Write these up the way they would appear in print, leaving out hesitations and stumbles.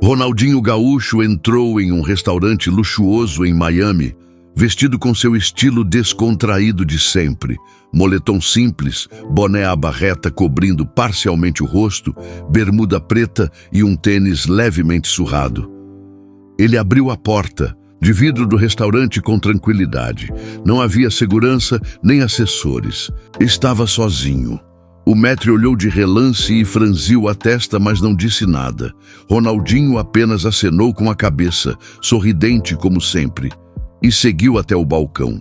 Ronaldinho Gaúcho entrou em um restaurante luxuoso em Miami, vestido com seu estilo descontraído de sempre. Moletom simples, boné à barreta cobrindo parcialmente o rosto, bermuda preta e um tênis levemente surrado. Ele abriu a porta de vidro do restaurante com tranquilidade. Não havia segurança nem assessores. Estava sozinho. O maître olhou de relance e franziu a testa, mas não disse nada. Ronaldinho apenas acenou com a cabeça, sorridente como sempre, e seguiu até o balcão.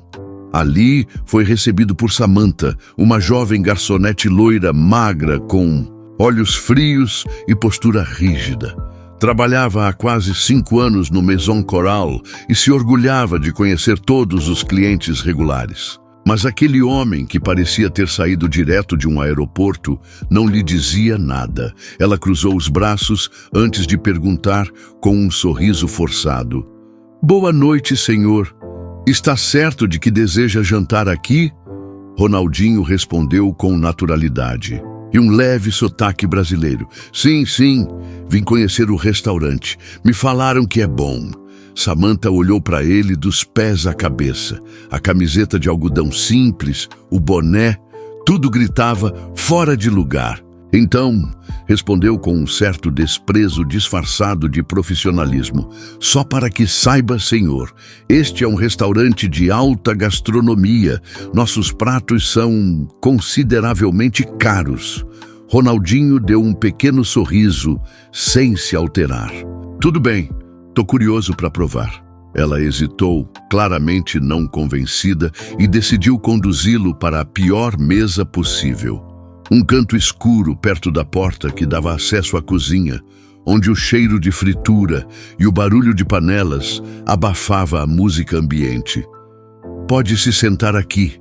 Ali foi recebido por Samantha, uma jovem garçonete loira, magra, com olhos frios e postura rígida. Trabalhava há quase 5 anos no Maison Coral e se orgulhava de conhecer todos os clientes regulares. Mas aquele homem, que parecia ter saído direto de um aeroporto, não lhe dizia nada. Ela cruzou os braços antes de perguntar com um sorriso forçado: "Boa noite, senhor. Está certo de que deseja jantar aqui?" Ronaldinho respondeu com naturalidade e um leve sotaque brasileiro: Sim, vim conhecer o restaurante. Me falaram que é bom." Samantha olhou para ele dos pés à cabeça. A camiseta de algodão simples, o boné, tudo gritava fora de lugar. "Então", respondeu com um certo desprezo disfarçado de profissionalismo, "só para que saiba, senhor, este é um restaurante de alta gastronomia. Nossos pratos são consideravelmente caros." Ronaldinho deu um pequeno sorriso, sem se alterar. "Tudo bem. Tô curioso para provar." Ela hesitou, claramente não convencida, e decidiu conduzi-lo para a pior mesa possível. Um canto escuro perto da porta que dava acesso à cozinha, onde o cheiro de fritura e o barulho de panelas abafava a música ambiente. "Pode se sentar aqui",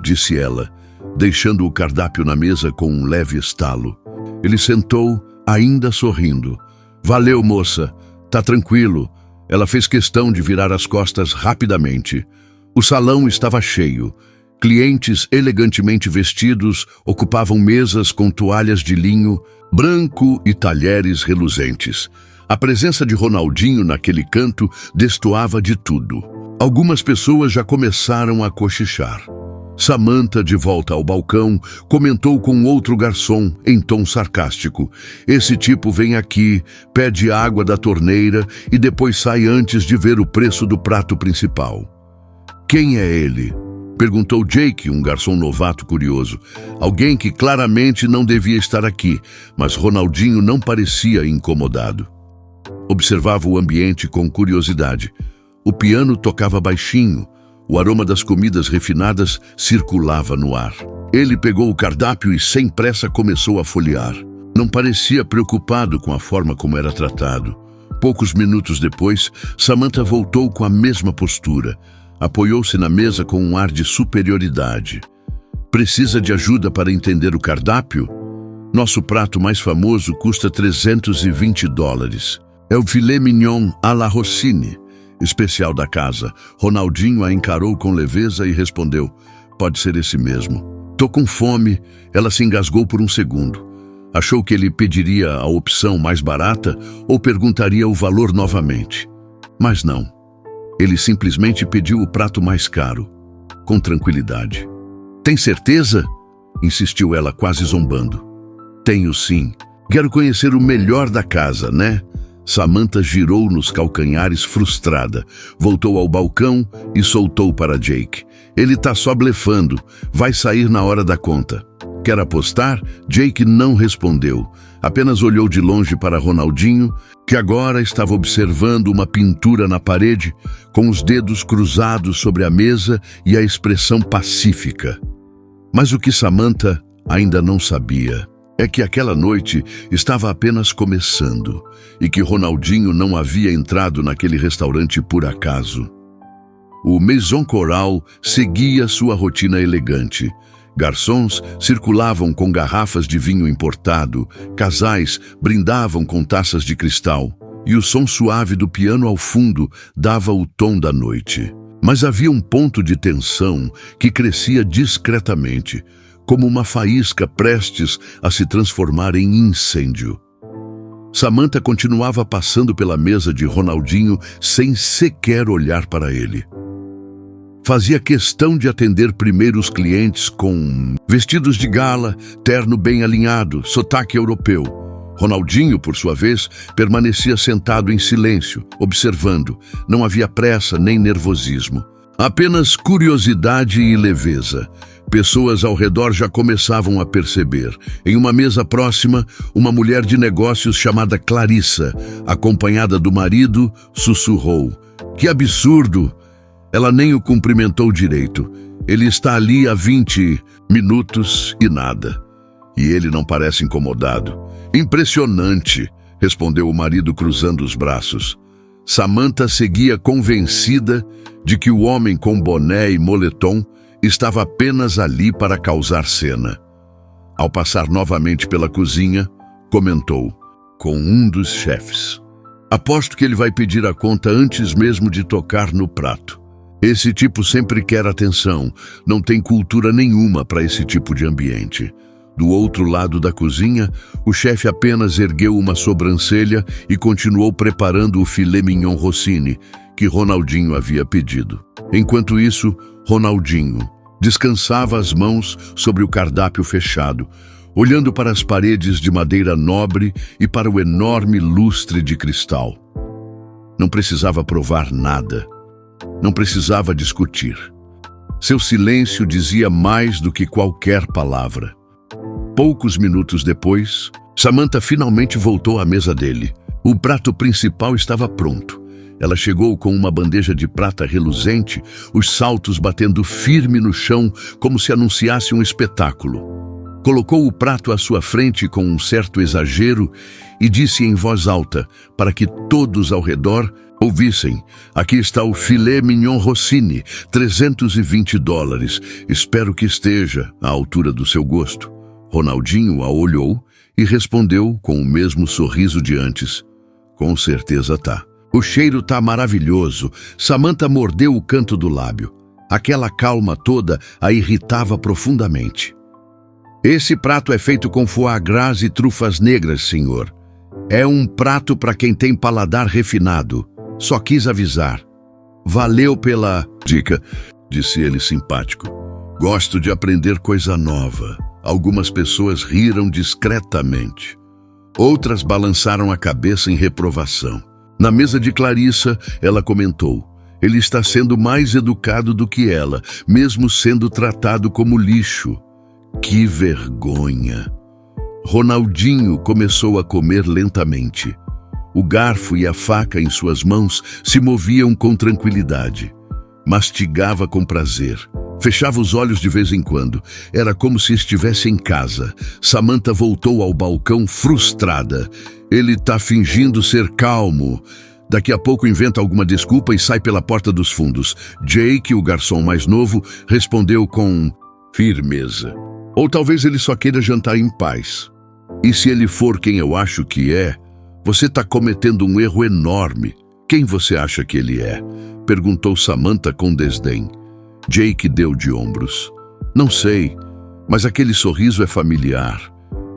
disse ela, deixando o cardápio na mesa com um leve estalo. Ele sentou, ainda sorrindo. "Valeu, moça. Tá tranquilo." Ela fez questão de virar as costas rapidamente. O salão estava cheio. Clientes elegantemente vestidos ocupavam mesas com toalhas de linho branco e talheres reluzentes. A presença de Ronaldinho naquele canto destoava de tudo. Algumas pessoas já começaram a cochichar. Samantha, de volta ao balcão, comentou com outro garçom, em tom sarcástico: "Esse tipo vem aqui, pede água da torneira e depois sai antes de ver o preço do prato principal." "Quem é ele?" perguntou Jake, um garçom novato curioso. Alguém que claramente não devia estar aqui, mas Ronaldinho não parecia incomodado. Observava o ambiente com curiosidade. O piano tocava baixinho. O aroma das comidas refinadas circulava no ar. Ele pegou o cardápio e, sem pressa, começou a folhear. Não parecia preocupado com a forma como era tratado. Poucos minutos depois, Samantha voltou com a mesma postura. Apoiou-se na mesa com um ar de superioridade. "Precisa de ajuda para entender o cardápio? Nosso prato mais famoso custa $320. É o filé mignon à la Rossini, especial da casa." Ronaldinho a encarou com leveza e respondeu: "Pode ser esse mesmo." "Tô com fome." Ela se engasgou por um segundo. Achou que ele pediria a opção mais barata ou perguntaria o valor novamente. Mas não. Ele simplesmente pediu o prato mais caro, com tranquilidade. "Tem certeza?" insistiu ela, quase zombando. "Tenho sim. Quero conhecer o melhor da casa, né?" Samantha girou nos calcanhares frustrada, voltou ao balcão e soltou para Jake: "Ele tá só blefando, vai sair na hora da conta." "Quer apostar?" Jake não respondeu, apenas olhou de longe para Ronaldinho, que agora estava observando uma pintura na parede, com os dedos cruzados sobre a mesa e a expressão pacífica. Mas o que Samantha ainda não sabia é que aquela noite estava apenas começando e que Ronaldinho não havia entrado naquele restaurante por acaso. O Maison Coral seguia sua rotina elegante. Garçons circulavam com garrafas de vinho importado, casais brindavam com taças de cristal, e o som suave do piano ao fundo dava o tom da noite. Mas havia um ponto de tensão que crescia discretamente, como uma faísca prestes a se transformar em incêndio. Samantha continuava passando pela mesa de Ronaldinho sem sequer olhar para ele. Fazia questão de atender primeiro os clientes com vestidos de gala, terno bem alinhado, sotaque europeu. Ronaldinho, por sua vez, permanecia sentado em silêncio, observando. Não havia pressa nem nervosismo. Apenas curiosidade e leveza. Pessoas ao redor já começavam a perceber. Em uma mesa próxima, uma mulher de negócios chamada Clarissa, acompanhada do marido, sussurrou: "Que absurdo!" Ela nem o cumprimentou direito. Ele está ali há 20 minutos e nada. E ele não parece incomodado. Impressionante, respondeu o marido cruzando os braços. Samantha seguia convencida de que o homem com boné e moletom estava apenas ali para causar cena. Ao passar novamente pela cozinha, comentou com um dos chefes: "Aposto que ele vai pedir a conta antes mesmo de tocar no prato. Esse tipo sempre quer atenção, não tem cultura nenhuma para esse tipo de ambiente." Do outro lado da cozinha, o chefe apenas ergueu uma sobrancelha e continuou preparando o filé mignon Rossini, que Ronaldinho havia pedido. Enquanto isso, Ronaldinho descansava as mãos sobre o cardápio fechado, olhando para as paredes de madeira nobre e para o enorme lustre de cristal. Não precisava provar nada. Não precisava discutir. Seu silêncio dizia mais do que qualquer palavra. Poucos minutos depois, Samantha finalmente voltou à mesa dele. O prato principal estava pronto. Ela chegou com uma bandeja de prata reluzente, os saltos batendo firme no chão como se anunciasse um espetáculo. Colocou o prato à sua frente com um certo exagero e disse em voz alta, para que todos ao redor ouvissem: "Aqui está o filé mignon Rossini, $320. Espero que esteja à altura do seu gosto." Ronaldinho a olhou e respondeu com o mesmo sorriso de antes: "Com certeza tá. O cheiro tá maravilhoso." Samantha mordeu o canto do lábio. Aquela calma toda a irritava profundamente. "Esse prato é feito com foie gras e trufas negras, senhor. É um prato para quem tem paladar refinado. Só quis avisar." "Valeu pela dica", disse ele simpático. "Gosto de aprender coisa nova." Algumas pessoas riram discretamente. Outras balançaram a cabeça em reprovação. Na mesa de Clarissa, ela comentou: "Ele está sendo mais educado do que ela, mesmo sendo tratado como lixo." Que vergonha! Ronaldinho começou a comer lentamente. O garfo e a faca em suas mãos se moviam com tranquilidade. Mastigava com prazer. Fechava os olhos de vez em quando. Era como se estivesse em casa. Samantha voltou ao balcão frustrada. "Ele tá fingindo ser calmo." Daqui a pouco inventa alguma desculpa e sai pela porta dos fundos. Jake, o garçom mais novo, respondeu com firmeza: "Ou talvez ele só queira jantar em paz. E se ele for quem eu acho que é, você tá cometendo um erro enorme." "Quem você acha que ele é?" perguntou Samantha com desdém. Jake deu de ombros. "Não sei, mas aquele sorriso é familiar.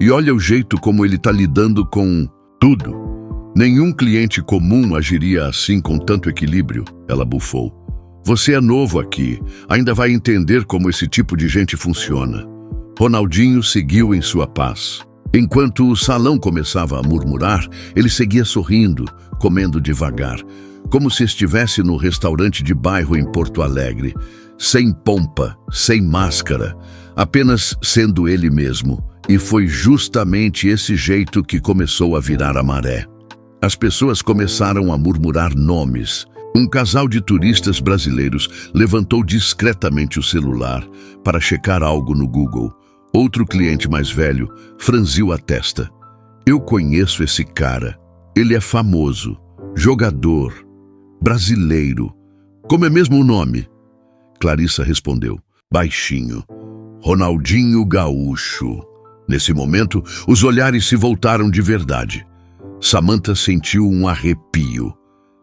E olha o jeito como ele tá lidando com tudo. Nenhum cliente comum agiria assim com tanto equilíbrio." Ela bufou. "Você é novo aqui, ainda vai entender como esse tipo de gente funciona." Ronaldinho seguiu em sua paz. Enquanto o salão começava a murmurar, ele seguia sorrindo, comendo devagar, como se estivesse no restaurante de bairro em Porto Alegre. Sem pompa, sem máscara, apenas sendo ele mesmo. E foi justamente esse jeito que começou a virar a maré. As pessoas começaram a murmurar nomes. Um casal de turistas brasileiros levantou discretamente o celular para checar algo no Google. Outro cliente mais velho franziu a testa. "Eu conheço esse cara. Ele é famoso, jogador, brasileiro. Como é mesmo o nome?" Clarissa respondeu, baixinho: "Ronaldinho Gaúcho." Nesse momento, os olhares se voltaram de verdade. Samantha sentiu um arrepio.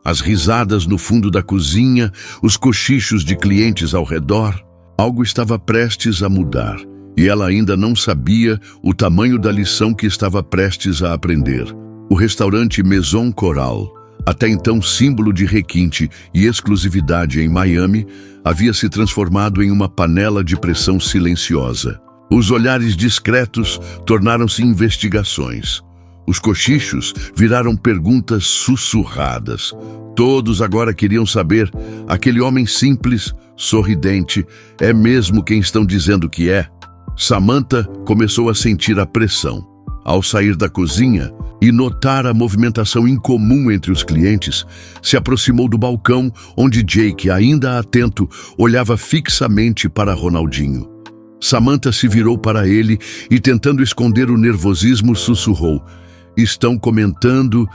As risadas no fundo da cozinha, os cochichos de clientes ao redor. Algo estava prestes a mudar, e ela ainda não sabia o tamanho da lição que estava prestes a aprender. O restaurante Maison Coral, até então símbolo de requinte e exclusividade em Miami, havia se transformado em uma panela de pressão silenciosa. Os olhares discretos tornaram-se investigações. Os cochichos viraram perguntas sussurradas. Todos agora queriam saber: aquele homem simples, sorridente, é mesmo quem estão dizendo que é? Samantha começou a sentir a pressão. Ao sair da cozinha e notar a movimentação incomum entre os clientes, se aproximou do balcão onde Jake, ainda atento, olhava fixamente para Ronaldinho. Samantha se virou para ele e, tentando esconder o nervosismo, sussurrou: estão comentando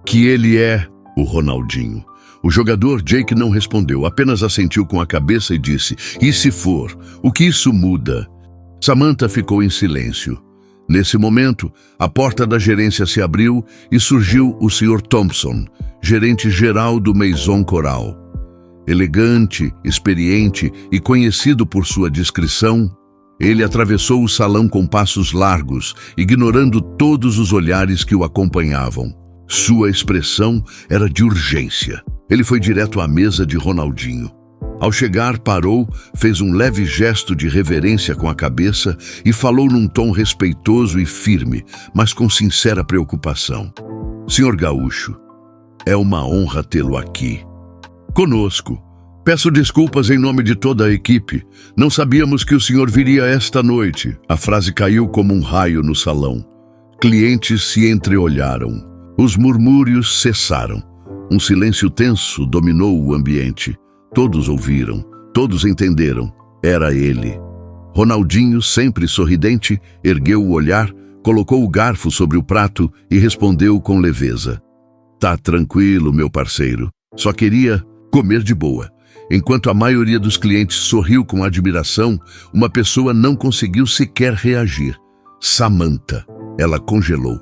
que ele é o Ronaldinho. O jogador Jake não respondeu, apenas assentiu com a cabeça e disse: e se for, o que isso muda? Samantha ficou em silêncio. Nesse momento, a porta da gerência se abriu e surgiu o Sr. Thompson, gerente geral do Maison Coral. Elegante, experiente e conhecido por sua discrição, ele atravessou o salão com passos largos, ignorando todos os olhares que o acompanhavam. Sua expressão era de urgência. Ele foi direto à mesa de Ronaldinho. Ao chegar, parou, fez um leve gesto de reverência com a cabeça e falou num tom respeitoso e firme, mas com sincera preocupação: Senhor Gaúcho, é uma honra tê-lo aqui conosco. Peço desculpas em nome de toda a equipe. Não sabíamos que o senhor viria esta noite. A frase caiu como um raio no salão. Clientes se entreolharam. Os murmúrios cessaram. Um silêncio tenso dominou o ambiente. Todos ouviram, todos entenderam. Era ele. Ronaldinho, sempre sorridente, ergueu o olhar, colocou o garfo sobre o prato e respondeu com leveza: Tá tranquilo, meu parceiro. Só queria comer de boa. Enquanto a maioria dos clientes sorriu com admiração, uma pessoa não conseguiu sequer reagir. Samantha. Ela congelou.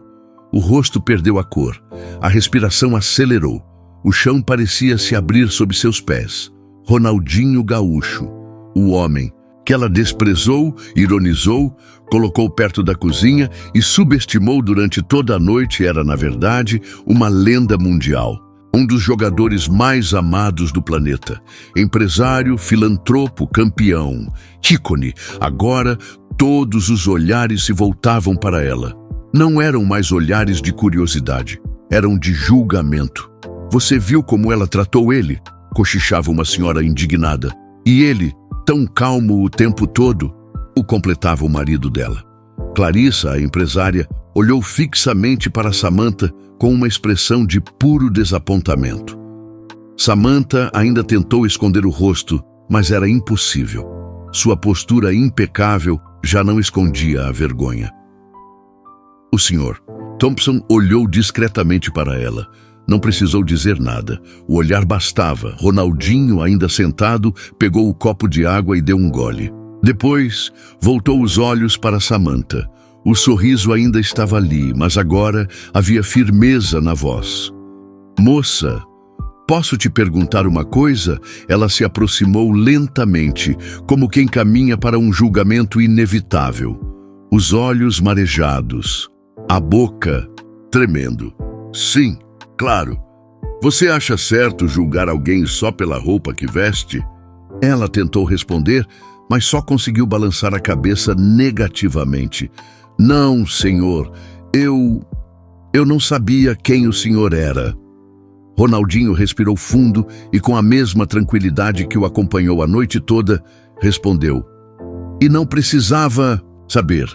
O rosto perdeu a cor. A respiração acelerou. O chão parecia se abrir sob seus pés. Ronaldinho Gaúcho, o homem que ela desprezou, ironizou, colocou perto da cozinha e subestimou durante toda a noite, era, na verdade, uma lenda mundial. Um dos jogadores mais amados do planeta. Empresário, filantropo, campeão. Ícone. Agora, todos os olhares se voltavam para ela. Não eram mais olhares de curiosidade. Eram de julgamento. Você viu como ela tratou ele? Cochichava uma senhora indignada. E ele, tão calmo o tempo todo, o completava o marido dela. Clarissa, a empresária, olhou fixamente para Samantha com uma expressão de puro desapontamento. Samantha ainda tentou esconder o rosto, mas era impossível. Sua postura impecável já não escondia a vergonha. O Sr. Thompson olhou discretamente para ela. Não precisou dizer nada. O olhar bastava. Ronaldinho, ainda sentado, pegou o copo de água e deu um gole. Depois, voltou os olhos para Samantha. O sorriso ainda estava ali, mas agora havia firmeza na voz. Moça, posso te perguntar uma coisa? Ela se aproximou lentamente, como quem caminha para um julgamento inevitável. Os olhos marejados, a boca tremendo. Sim, claro. Você acha certo julgar alguém só pela roupa que veste? Ela tentou responder, mas só conseguiu balançar a cabeça negativamente. Não, senhor, eu não sabia quem o senhor era. Ronaldinho respirou fundo e, com a mesma tranquilidade que o acompanhou a noite toda, respondeu: e não precisava saber,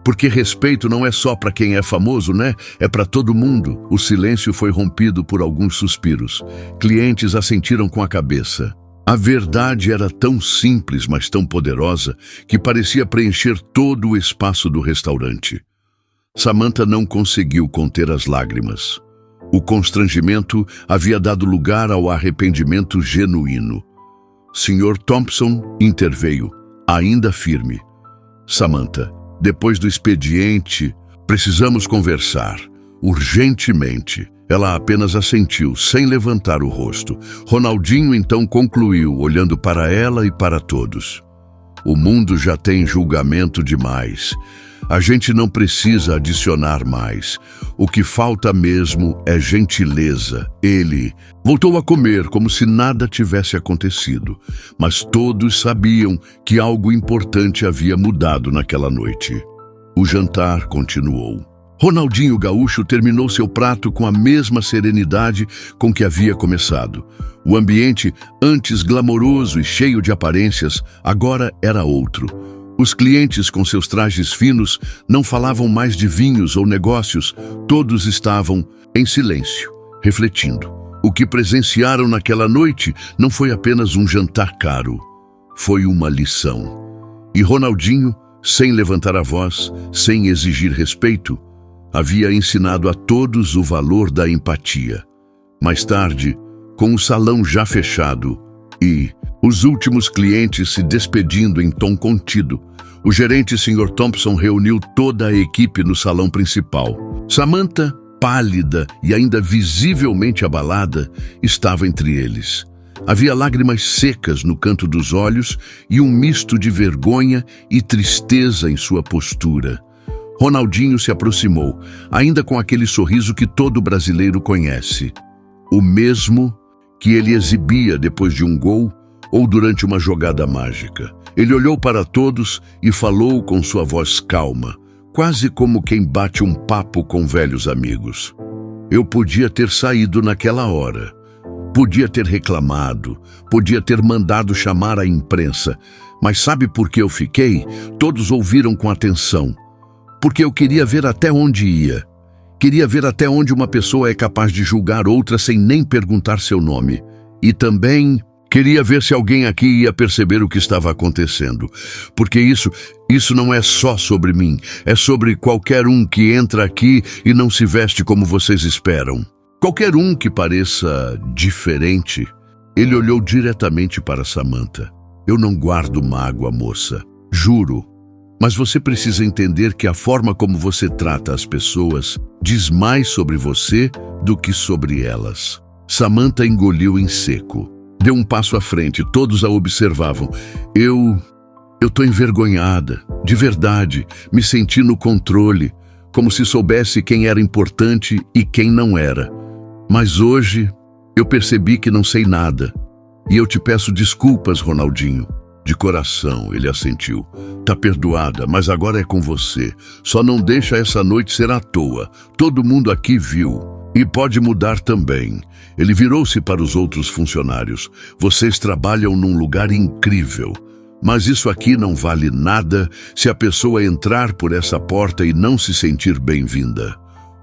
porque respeito não é só para quem é famoso, né? É para todo mundo. O silêncio foi rompido por alguns suspiros. Clientes assentiram com a cabeça. A verdade era tão simples, mas tão poderosa, que parecia preencher todo o espaço do restaurante. Samantha não conseguiu conter as lágrimas. O constrangimento havia dado lugar ao arrependimento genuíno. Sr. Thompson interveio, ainda firme. Samantha, depois do expediente, precisamos conversar, urgentemente. Ela apenas assentiu, sem levantar o rosto. Ronaldinho então concluiu, olhando para ela e para todos. O mundo já tem julgamento demais. A gente não precisa adicionar mais. O que falta mesmo é gentileza. Ele voltou a comer como se nada tivesse acontecido, mas todos sabiam que algo importante havia mudado naquela noite. O jantar continuou. Ronaldinho Gaúcho terminou seu prato com a mesma serenidade com que havia começado. O ambiente, antes glamouroso e cheio de aparências, agora era outro. Os clientes, com seus trajes finos, não falavam mais de vinhos ou negócios. Todos estavam em silêncio, refletindo. O que presenciaram naquela noite não foi apenas um jantar caro. Foi uma lição. E Ronaldinho, sem levantar a voz, sem exigir respeito, havia ensinado a todos o valor da empatia. Mais tarde, com o salão já fechado e os últimos clientes se despedindo em tom contido, o gerente Sr. Thompson reuniu toda a equipe no salão principal. Samantha, pálida e ainda visivelmente abalada, estava entre eles. Havia lágrimas secas no canto dos olhos e um misto de vergonha e tristeza em sua postura. Ronaldinho se aproximou, ainda com aquele sorriso que todo brasileiro conhece. O mesmo que ele exibia depois de um gol ou durante uma jogada mágica. Ele olhou para todos e falou com sua voz calma, quase como quem bate um papo com velhos amigos. Eu podia ter saído naquela hora. Podia ter reclamado, podia ter mandado chamar a imprensa. Mas sabe por que eu fiquei? Todos ouviram com atenção. Porque eu queria ver até onde ia. Queria ver até onde uma pessoa é capaz de julgar outra sem nem perguntar seu nome. E também queria ver se alguém aqui ia perceber o que estava acontecendo. Porque isso não é só sobre mim. É sobre qualquer um que entra aqui e não se veste como vocês esperam. Qualquer um que pareça diferente. Ele olhou diretamente para Samantha. Eu não guardo mágoa, moça. Juro. Mas você precisa entender que a forma como você trata as pessoas diz mais sobre você do que sobre elas. Samantha engoliu em seco. Deu um passo à frente, todos a observavam. Eu tô envergonhada, de verdade. Me senti no controle, como se soubesse quem era importante e quem não era. Mas hoje eu percebi que não sei nada. E eu te peço desculpas, Ronaldinho. De coração, ele assentiu. Tá perdoada, mas agora é com você. Só não deixa essa noite ser à toa. Todo mundo aqui viu. E pode mudar também. Ele virou-se para os outros funcionários. Vocês trabalham num lugar incrível. Mas isso aqui não vale nada se a pessoa entrar por essa porta e não se sentir bem-vinda.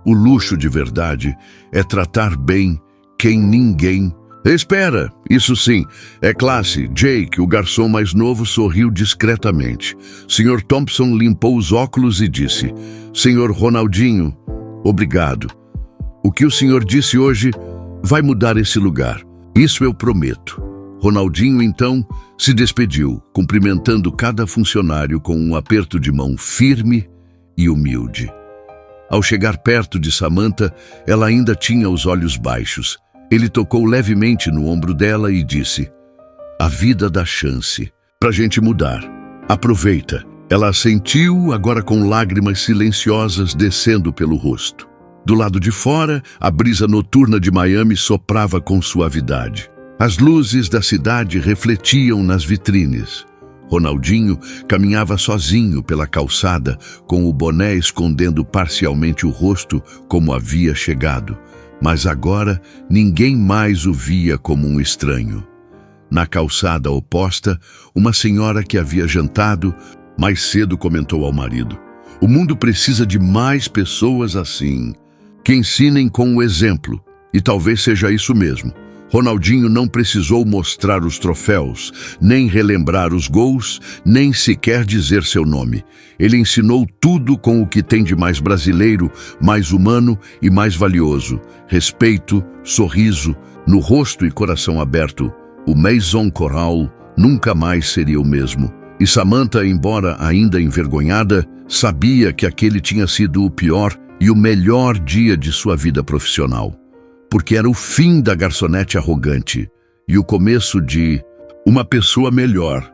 O luxo de verdade é tratar bem quem ninguém... Espera, isso sim, é classe. Jake, o garçom mais novo, sorriu discretamente. Sr. Thompson limpou os óculos e disse: Sr. Ronaldinho, obrigado. O que o senhor disse hoje vai mudar esse lugar. Isso eu prometo. Ronaldinho, então, se despediu, cumprimentando cada funcionário com um aperto de mão firme e humilde. Ao chegar perto de Samantha, ela ainda tinha os olhos baixos. Ele tocou levemente no ombro dela e disse: A vida dá chance pra gente mudar. Aproveita. Ela assentiu, agora com lágrimas silenciosas descendo pelo rosto. Do lado de fora, a brisa noturna de Miami soprava com suavidade. As luzes da cidade refletiam nas vitrines. Ronaldinho caminhava sozinho pela calçada, com o boné escondendo parcialmente o rosto como havia chegado. Mas agora ninguém mais o via como um estranho. Na calçada oposta, uma senhora que havia jantado mais cedo comentou ao marido: O mundo precisa de mais pessoas assim, que ensinem com o exemplo. E talvez seja isso mesmo. Ronaldinho não precisou mostrar os troféus, nem relembrar os gols, nem sequer dizer seu nome. Ele ensinou tudo com o que tem de mais brasileiro, mais humano e mais valioso. Respeito, sorriso, no rosto e coração aberto. O Maison Coral nunca mais seria o mesmo. E Samantha, embora ainda envergonhada, sabia que aquele tinha sido o pior e o melhor dia de sua vida profissional. Porque era o fim da garçonete arrogante e o começo de uma pessoa melhor.